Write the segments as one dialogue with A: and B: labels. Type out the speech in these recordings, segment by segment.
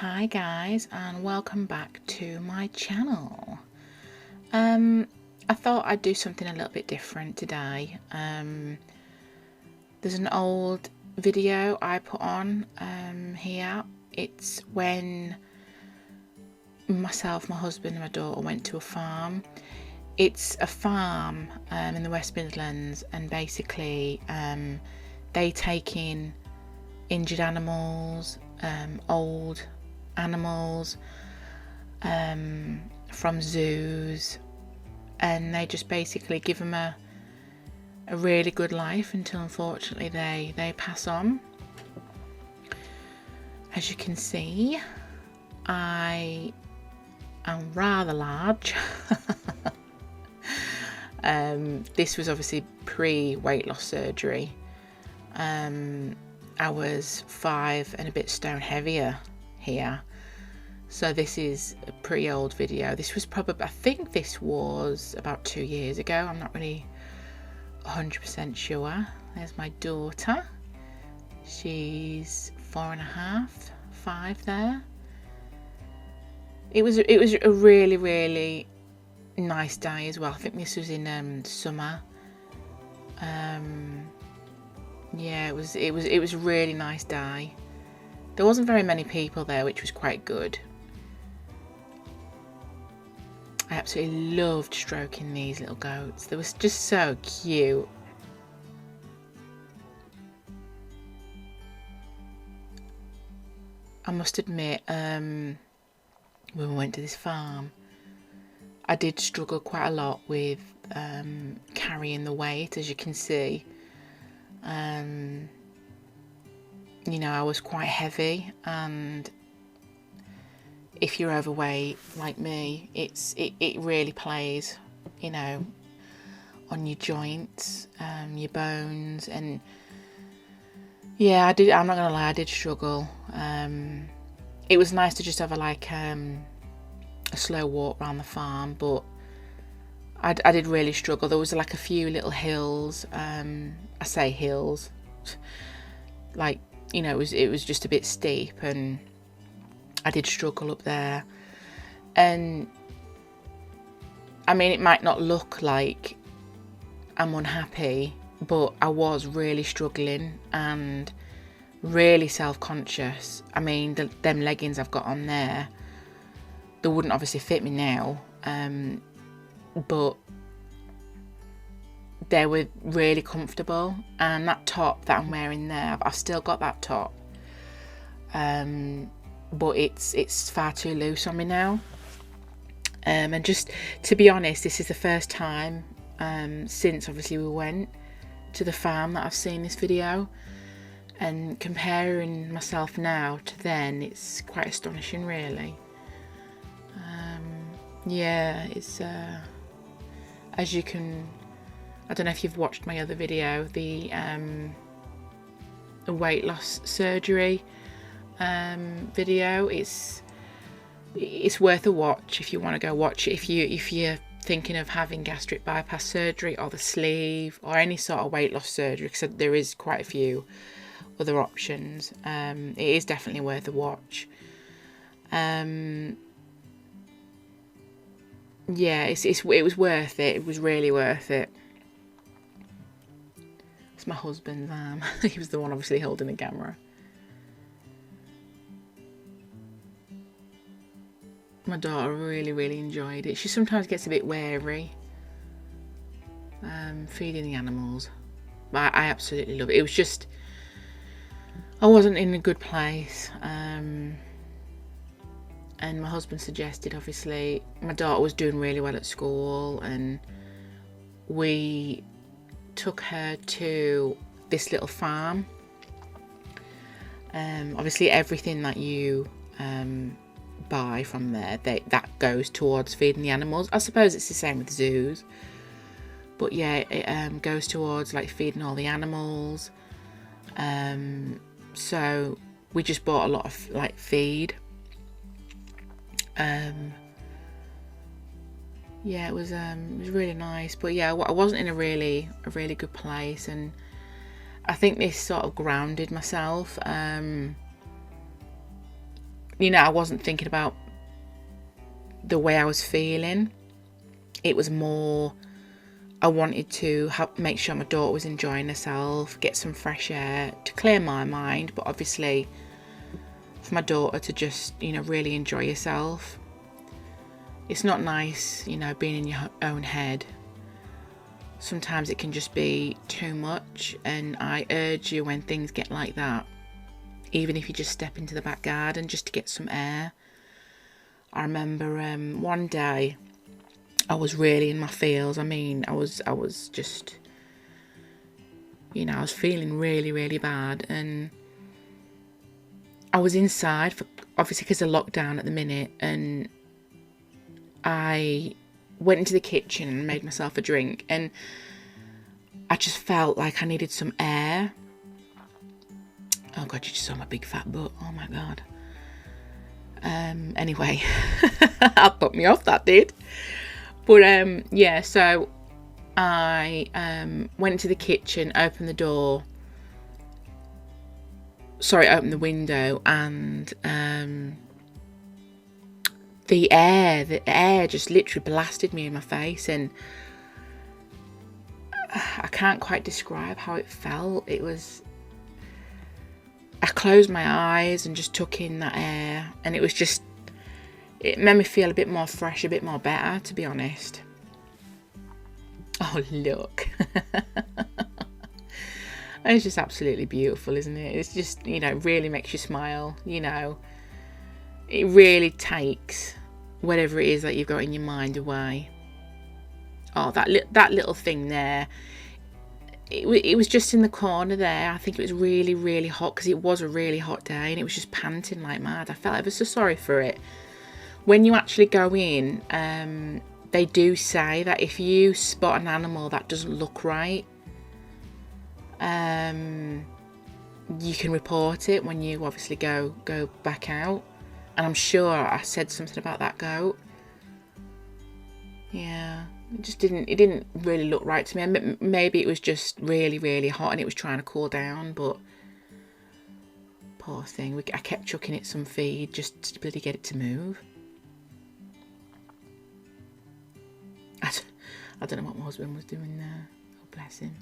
A: Hi guys, and welcome back to my channel. I thought I'd do something a little bit different today. There's an old video I put on here. It's when myself, my husband and my daughter went to a farm. It's a farm in the West Midlands, and basically they take in injured animals, old animals from zoos, and they just basically give them a really good life until unfortunately they pass on. As you can see, I am rather large. This was obviously pre-weight loss surgery. I was 5 and a bit stone heavier here, so this is a pretty old video. This was probably, I think this was about 2 years ago. I'm not really 100% sure. There's my daughter. She's 4.5, 5 there. It was a really nice day as well. I think this was in summer. Yeah, it was a really nice day. There wasn't very many people there, which was quite good. I absolutely loved stroking these little goats. They were just so cute. I must admit, when we went to this farm, I did struggle quite a lot with carrying the weight, as you can see. You know, I was quite heavy, and if you're overweight like me, it really plays, you know, on your joints, your bones, and yeah, I'm not gonna lie, I did struggle. It was nice to just have a slow walk around the farm, but I did really struggle. There was like a few little hills. I say hills, like, you know, it was just a bit steep, and I did struggle up there. And I mean, it might not look like I'm unhappy, but I was really struggling and really self-conscious. I mean, them leggings I've got on there, they wouldn't obviously fit me now, but they were really comfortable. And that top that I'm wearing there, I've still got that top, but it's far too loose on me now. And just to be honest, this is the first time since obviously we went to the farm that I've seen this video, and comparing myself now to then, it's quite astonishing really. Yeah, it's as you can, I don't know if you've watched my other video, the weight loss surgery video. It's worth a watch if you want to go watch it, if you're thinking of having gastric bypass surgery or the sleeve or any sort of weight loss surgery, because there is quite a few other options. It is definitely worth a watch. Yeah, it was worth it. It was really worth it. It's my husband's arm. He was the one obviously holding the camera. My daughter really enjoyed it. She sometimes gets a bit wary feeding the animals, but I absolutely love it. It was just, I wasn't in a good place, and my husband suggested, obviously, my daughter was doing really well at school, and we took her to this little farm. Obviously everything that you buy from there, that goes towards feeding the animals. I suppose it's the same with zoos, but yeah, it goes towards like feeding all the animals. So we just bought a lot of like feed. Yeah, it was really nice, but yeah, I wasn't in a really good place, and I think this sort of grounded myself. you know, I wasn't thinking about the way I was feeling. It was more, I wanted to make sure my daughter was enjoying herself, get some fresh air to clear my mind, but obviously for my daughter to just, you know, really enjoy herself. It's not nice, you know, being in your own head. Sometimes it can just be too much, and I urge you, when things get like that, even if you just step into the back garden just to get some air. I remember one day I was really in my feels. I mean, I was just, you know, I was feeling really, really bad, and I was inside for, obviously because of lockdown at the minute, and I went into the kitchen and made myself a drink, and I just felt like I needed some air. Oh God, you just saw my big fat butt. Oh my God. Anyway, that put me off, that did. But yeah, so I went into the kitchen, opened the window, and the air just literally blasted me in my face, and I can't quite describe how it felt. It was, I closed my eyes and just took in that air, and it was just, it made me feel a bit more fresh, a bit more better, to be honest. Oh, look. It's just absolutely beautiful, isn't it? It's just, you know, really makes you smile, you know. It really takes whatever it is that you've got in your mind away. Oh, that little thing there. It was just in the corner there. I think it was really, really hot, because it was a really hot day, and it was just panting like mad. I felt ever so sorry for it. When you actually go in, they do say that if you spot an animal that doesn't look right, you can report it when you obviously go back out. And I'm sure I said something about that goat. Yeah, it didn't really look right to me. Maybe it was just really, really hot and it was trying to cool down, but poor thing. I kept chucking it some feed just to bloody get it to move. I don't know what my husband was doing there. Oh, bless him.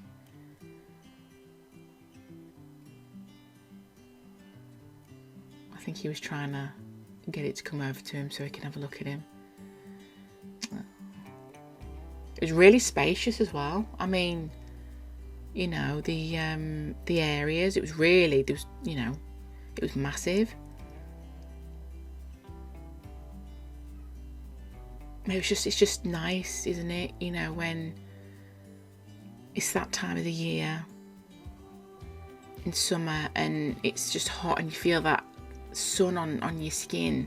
A: I think he was trying to get it to come over to him so he can have a look at him. It was really spacious as well. I mean, you know, the areas, it was really, there was, you know, it was massive. It's just nice, isn't it? You know, when it's that time of the year in summer and it's just hot and you feel that sun on your skin,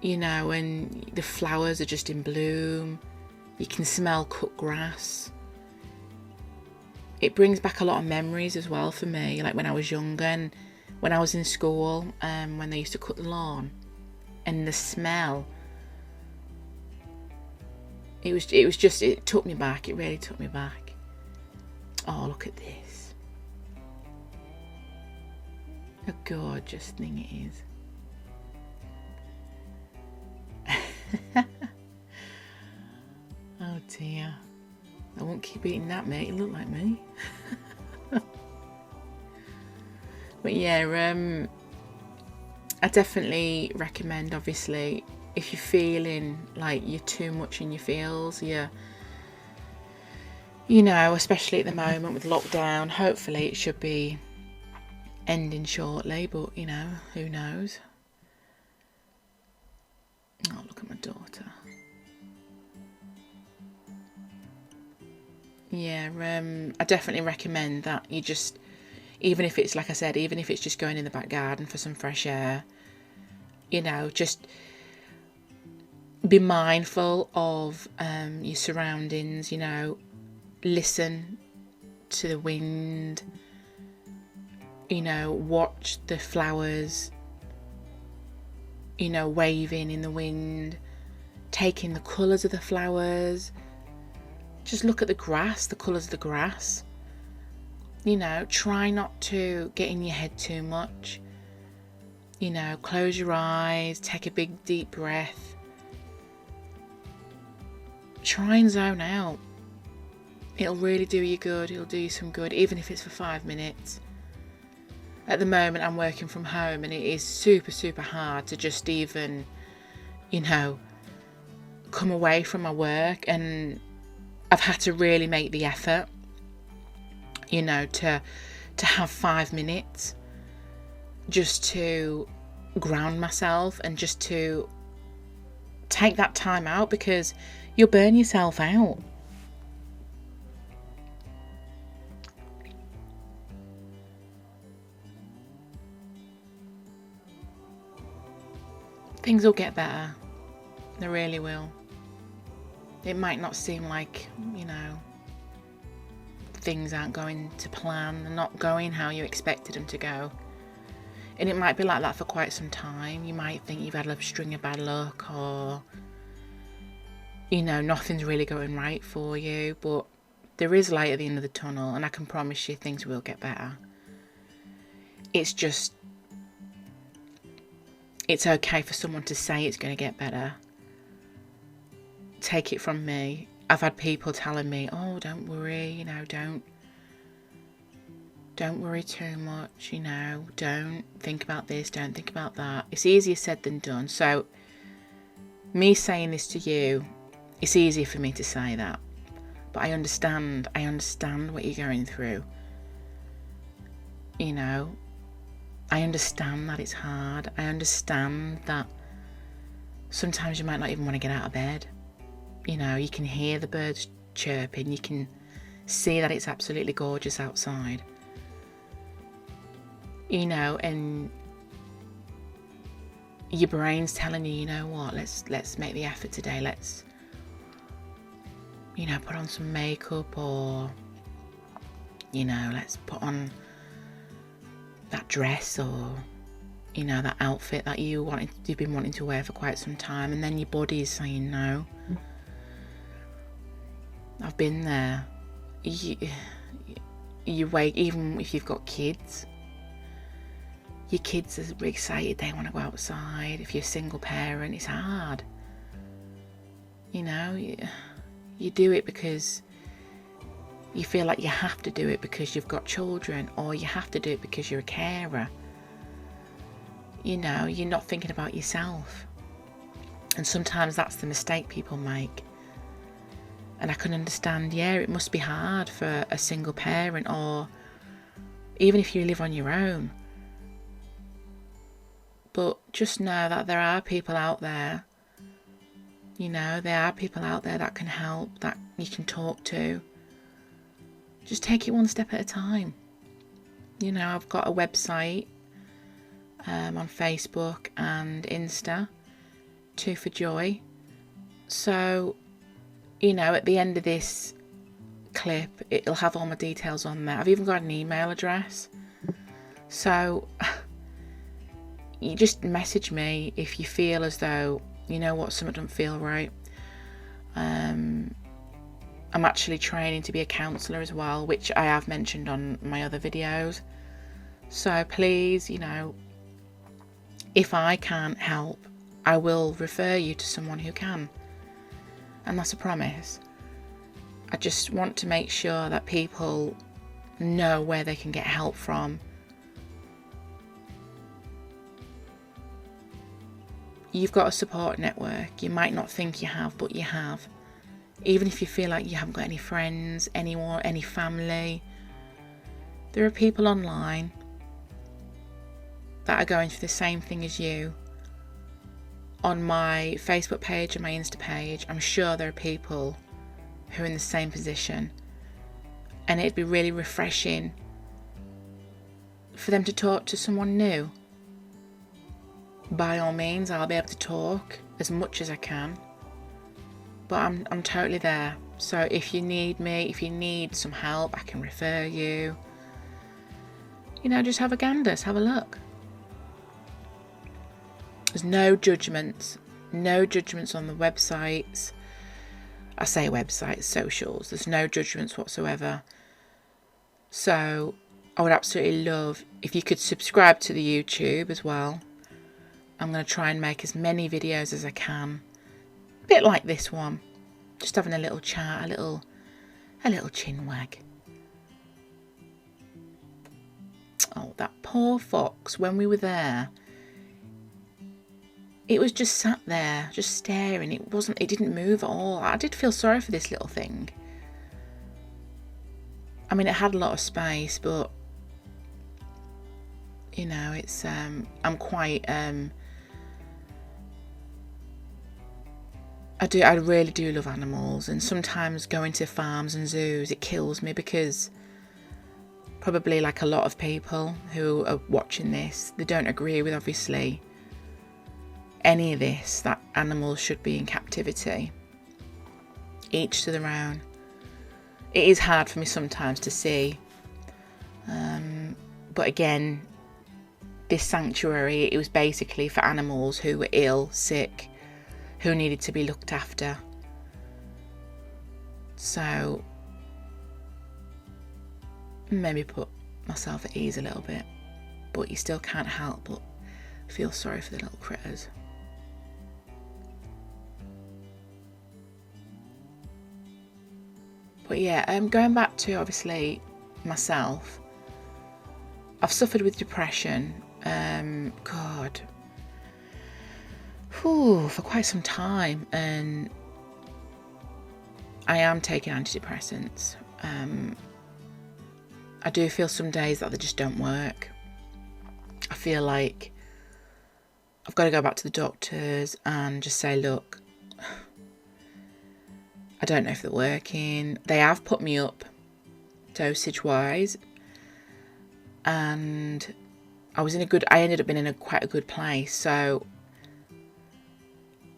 A: you know, and the flowers are just in bloom. You can smell cut grass. It brings back a lot of memories as well for me, like when I was younger and when I was in school, when they used to cut the lawn, and the smell. It took me back. It really took me back. Oh, look at this. A gorgeous thing it is. Oh dear. I won't keep eating that, mate. You look like me. But yeah, I definitely recommend, obviously, if you're feeling like you're too much in your feels, you know, especially at the moment with lockdown, hopefully it should be ending shortly, but you know, who knows. Oh, look at my daughter. Yeah, I definitely recommend that you just, even if it's, like I said, even if it's just going in the back garden for some fresh air, you know, just be mindful of your surroundings, you know, listen to the wind, you know, watch the flowers, you know, waving in the wind, take in the colours of the flowers. Just look at the grass, the colours of the grass. You know, try not to get in your head too much. You know, close your eyes, take a big deep breath. Try and zone out. It'll really do you good. It'll do you some good, even if it's for 5 minutes. At the moment, I'm working from home and it is super, super hard to just even, you know, come away from my work, and I've had to really make the effort, you know, to have 5 minutes just to ground myself and just to take that time out, because you'll burn yourself out. Things will get better. They really will. It might not seem like, you know, things aren't going to plan, they're not going how you expected them to go. And it might be like that for quite some time. You might think you've had a string of bad luck, or, you know, nothing's really going right for you. But there is light at the end of the tunnel, and I can promise you things will get better. It's just, it's okay for someone to say it's going to get better. Take it from me. I've had people telling me, oh, don't worry, you know, don't worry too much, you know, don't think about this, don't think about that. It's easier said than done. So me saying this to you, it's easier for me to say that. But I understand what you're going through. You know, I understand that it's hard. I understand that sometimes you might not even want to get out of bed. You know, you can hear the birds chirping, you can see that it's absolutely gorgeous outside. You know, and your brain's telling you, you know what, let's make the effort today. Let's, you know, put on some makeup, or, you know, let's put on that dress, or, you know, that outfit that you've been wanting to wear for quite some time. And then your body is saying no. I've been there. You wake, even if you've got kids, your kids are excited, they want to go outside. If you're a single parent, it's hard. You know, you do it because you feel like you have to do it because you've got children, or you have to do it because you're a carer. You know, you're not thinking about yourself. And sometimes that's the mistake people make. And I can understand, yeah, it must be hard for a single parent, or even if you live on your own. But just know that there are people out there, you know, there are people out there that can help, that you can talk to. Just take it one step at a time. You know, I've got a website on Facebook and Insta, 2 for Joy. So, you know, at the end of this clip, it'll have all my details on there. I've even got an email address. So you just message me if you feel as though, you know what, something doesn't feel right. I'm actually training to be a counsellor as well, which I have mentioned on my other videos. So please, you know, if I can't help, I will refer you to someone who can. And that's a promise. I just want to make sure that people know where they can get help from. You've got a support network. You might not think you have, but you have. Even if you feel like you haven't got any friends, anyone, any family, there are people online that are going through the same thing as you. On my Facebook page and my Insta page, I'm sure there are people who are in the same position, and it'd be really refreshing for them to talk to someone new. By all means, I'll be able to talk as much as I can, but I'm totally there. So if you need me, if you need some help, I can refer you. You know, just have a gander, have a look. There's no judgments on the websites. I say websites, socials. There's no judgments whatsoever. So I would absolutely love if you could subscribe to the YouTube as well. I'm going to try and make as many videos as I can. A bit like this one. Just having a little chat, a little chin wag. Oh, that poor fox, when we were there, it was just sat there, just staring. It didn't move at all. I did feel sorry for this little thing. I mean, it had a lot of space, but you know, it's I'm quite I really do love animals, and sometimes going to farms and zoos, it kills me, because probably like a lot of people who are watching this, they don't agree with obviously any of this, that animals should be in captivity. Each to their own. It is hard for me sometimes to see, but again, this sanctuary, it was basically for animals who were ill, sick, who needed to be looked after. So maybe put myself at ease a little bit, but you still can't help but feel sorry for the little critters. But yeah, going back to obviously myself, I've suffered with depression, for quite some time, and I am taking antidepressants. I do feel some days that they just don't work. I feel like I've got to go back to the doctors and just say, look, I don't know if they're working. They have put me up dosage wise, and I ended up being in quite a good place. So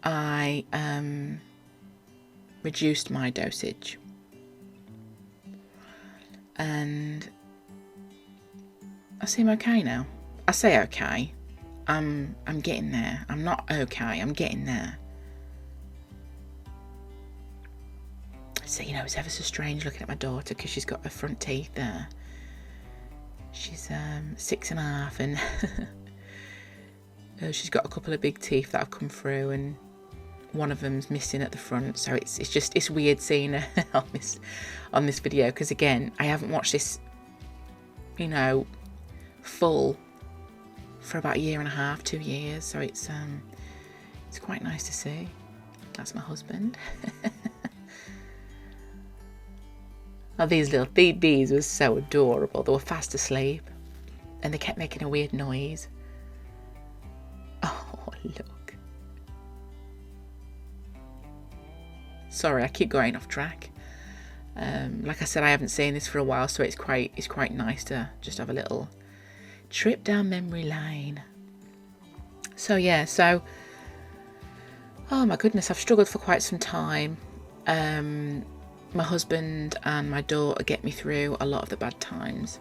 A: I reduced my dosage, and I seem okay now. I say okay. I'm getting there. I'm not okay. I'm getting there. So, you know, it's ever so strange looking at my daughter, because she's got her front teeth there. She's 6.5, and she's got a couple of big teeth that have come through, and one of them's missing at the front. So it's weird seeing her on this video, because again, I haven't watched this, you know, full for about 1.5 to 2 years. So it's quite nice to see. That's my husband. Oh, these were so adorable. They were fast asleep, and they kept making a weird noise. Oh, look. Sorry, I keep going off track. Like I said, I haven't seen this for a while, so it's quite nice to just have a little trip down memory lane. So yeah, oh my goodness, I've struggled for quite some time. My husband and my daughter get me through a lot of the bad times.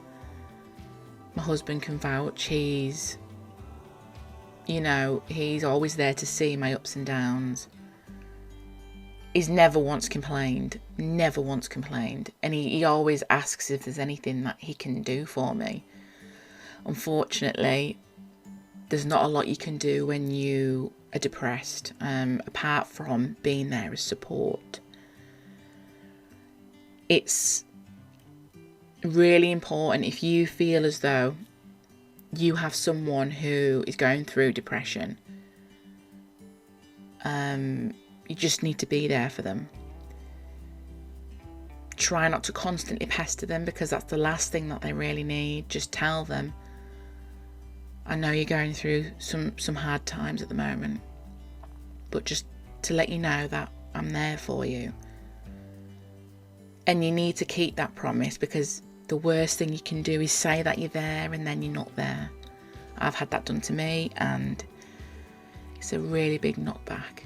A: My husband can vouch. He's always there to see my ups and downs. He's never once complained. And he always asks if there's anything that he can do for me. Unfortunately, there's not a lot you can do when you are depressed, apart from being there as support. It's really important, if you feel as though you have someone who is going through depression, you just need to be there for them. Try not to constantly pester them, because that's the last thing that they really need. Just tell them, I know you're going through some hard times at the moment, but just to let you know that I'm there for you. And you need to keep that promise, because the worst thing you can do is say that you're there and then you're not there. I've had that done to me, and it's a really big knockback.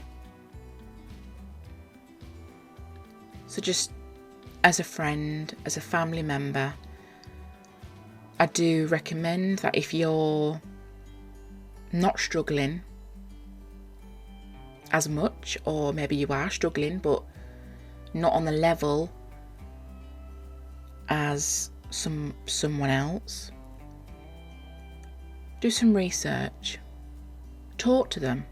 A: So just as a friend, as a family member, I do recommend that if you're not struggling as much, or maybe you are struggling but not on the level as someone else, do some research. talk to them.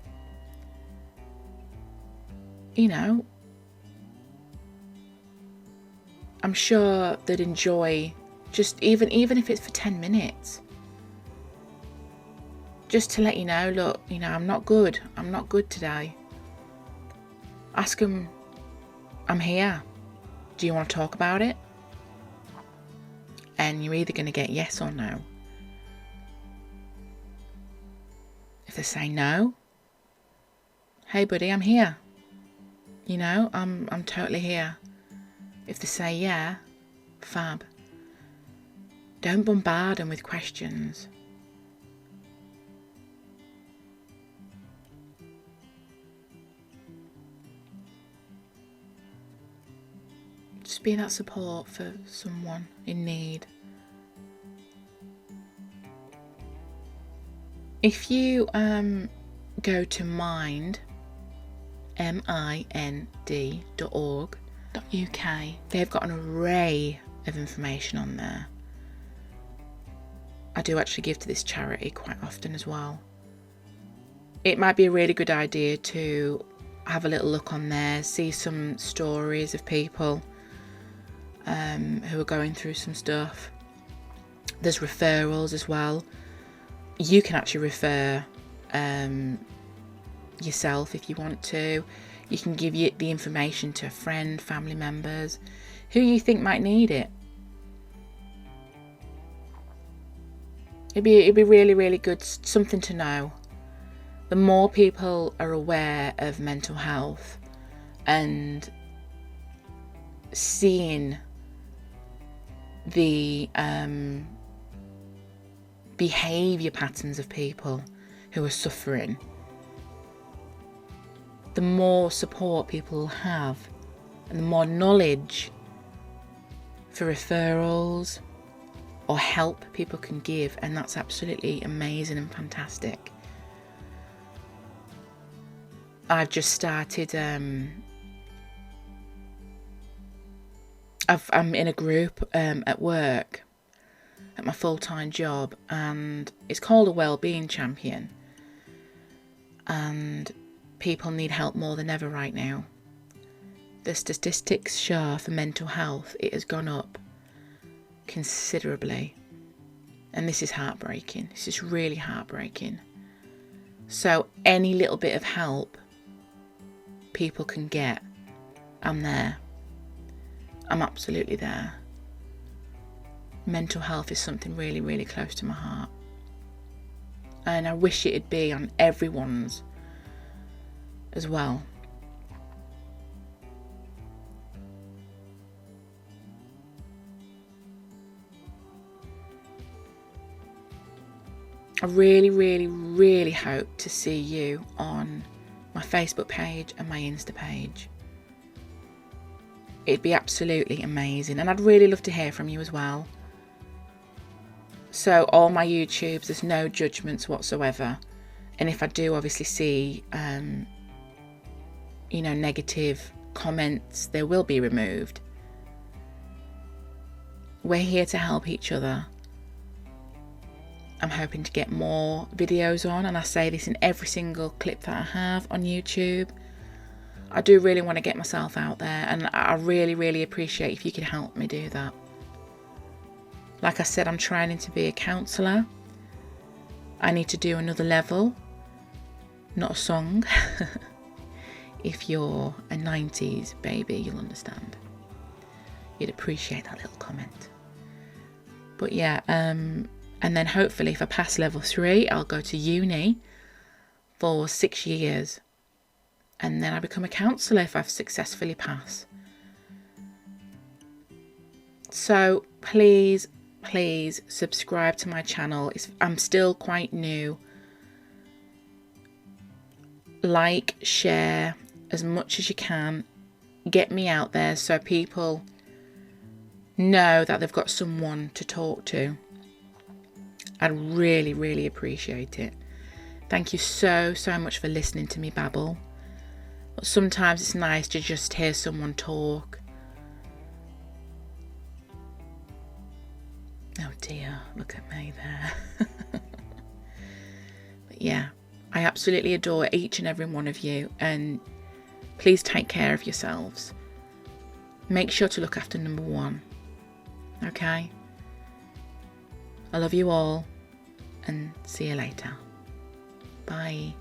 A: You know, I'm sure they'd enjoy just even if it's for 10 minutes. Just to let you know, look, you know, I'm not good today. Ask them, I'm here. Do you want to talk about it? And you're either going to get yes or no. If they say no, hey buddy, I'm here. You know, I'm totally here. If they say yeah, fab. Don't bombard them with questions. Just be that support for someone in need. If you go to mind.org.uk, they've got an array of information on there. I do actually give to this charity quite often as well. It might be a really good idea to have a little look on there, see some stories of people who are going through some stuff. There's referrals as well. You can actually refer yourself if you want to. You can give the information to a friend, family members, who you think might need it. It'd be really, really good, something to know. The more people are aware of mental health and seeing the behaviour patterns of people who are suffering, the more support people will have, and the more knowledge for referrals or help people can give, and that's absolutely amazing and fantastic. I've just started I'm in a group at work, at my full-time job, and it's called a Wellbeing Champion, and people need help more than ever right now. The statistics show for mental health, it has gone up considerably, and this is heartbreaking. This is really heartbreaking. So any little bit of help people can get, I'm there. I'm absolutely there. Mental health is something really, really close to my heart, and I wish it'd be on everyone's as well. I really, really, really hope to see you on my Facebook page and my Insta page. It'd be absolutely amazing, and I'd really love to hear from you as well. So all my YouTubes, there's no judgments whatsoever, and if I do obviously see negative comments, they will be removed. We're here to help each other. I'm hoping to get more videos on, and I say this in every single clip that I have on YouTube. I do really want to get myself out there, and I really, really appreciate if you could help me do that. Like I said, I'm training to be a counsellor. I need to do another level, not a song. If you're a 90s baby, you'll understand. You'd appreciate that little comment. But yeah, and then hopefully if I pass level 3, I'll go to uni for 6 years. And then I become a counsellor if I've successfully passed. So please subscribe to my channel. I'm still quite new. Like, share as much as you can. Get me out there so people know that they've got someone to talk to. I'd really, really appreciate it. Thank you so much for listening to me babble. But sometimes it's nice to just hear someone talk. Oh dear, look at me there. But yeah, I absolutely adore each and every one of you, and please take care of yourselves. Make sure to look after number one. Okay? I love you all, and see you later. Bye.